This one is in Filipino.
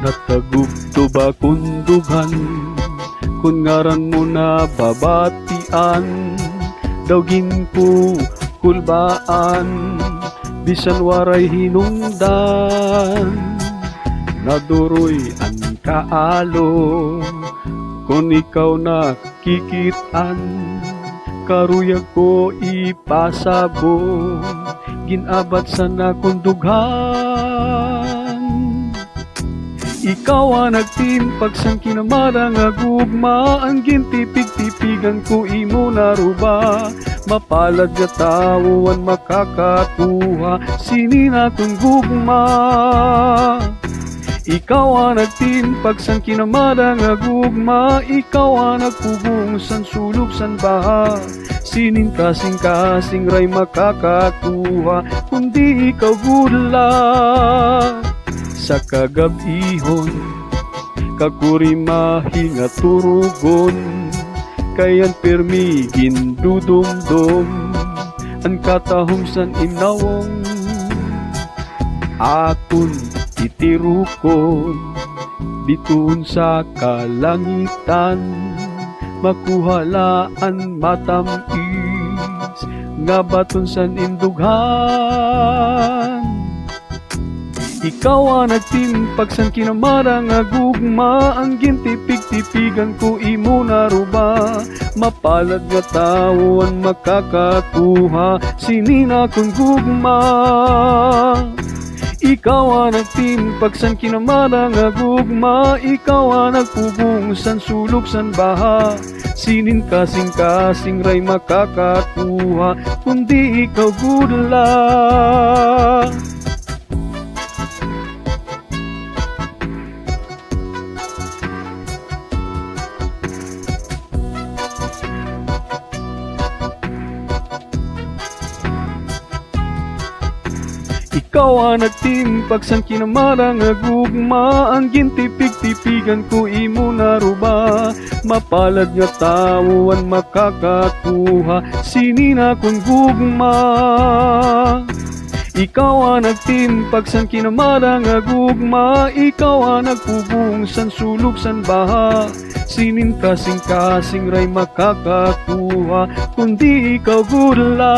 Natagubto ba kundugan, kun ngaran mo na babatian, daw ginpo kulbaan, bisan waray hinungdan. Naduroy ang kaalo, kun ikaw nakikitan, karuyag ko ipasabog, ginabat sa nakundughan. Ikaw ang nagtimpag sang kinamara nga gugma, ang gintipig-tipigan ko imo naruba. Mapalad nga tao ang makakatuha, sinin akong gugma. Ikaw ang nagtimpag sang kinamara nga gugma, ikaw ang nagpugong san sulok san baha. Sinin kasing-kasing ray makakatuha, kundi ikaw gudla. Sa kagabihon, kakurimahi nga turugon, kayan permi gindudumdum, ang katahom san inawong. Akon itirukon, bituon sa kalangitan, makuhalaan matamis, nga baton san indughan. Ikaw ang nagtimpag sang kinamara nga gugma, ang gintipig-tipigan ko imo naruba. Mapalad nga tao ang makakatuha, sinin akong gugma. Ikaw ang nagtimpag sang kinamara nga gugma, ikaw ang nagpugong san sulok san baha. Sinin kasing-kasing ray makakatuha, kundi ikaw gudla. Ikaw ang nagtimpag sang kinamara nga gugma, ang gintipig-tipigan ko imo naruba. Mapalad nga tao ang makakatuha, sinin akong gugma. Ikaw ang nagtimpag sang kinamara nga gugma, ikaw ang nagpugong san sulok san baha. Sinin kasing-kasing ray makakatuha, kundi ikaw gudla.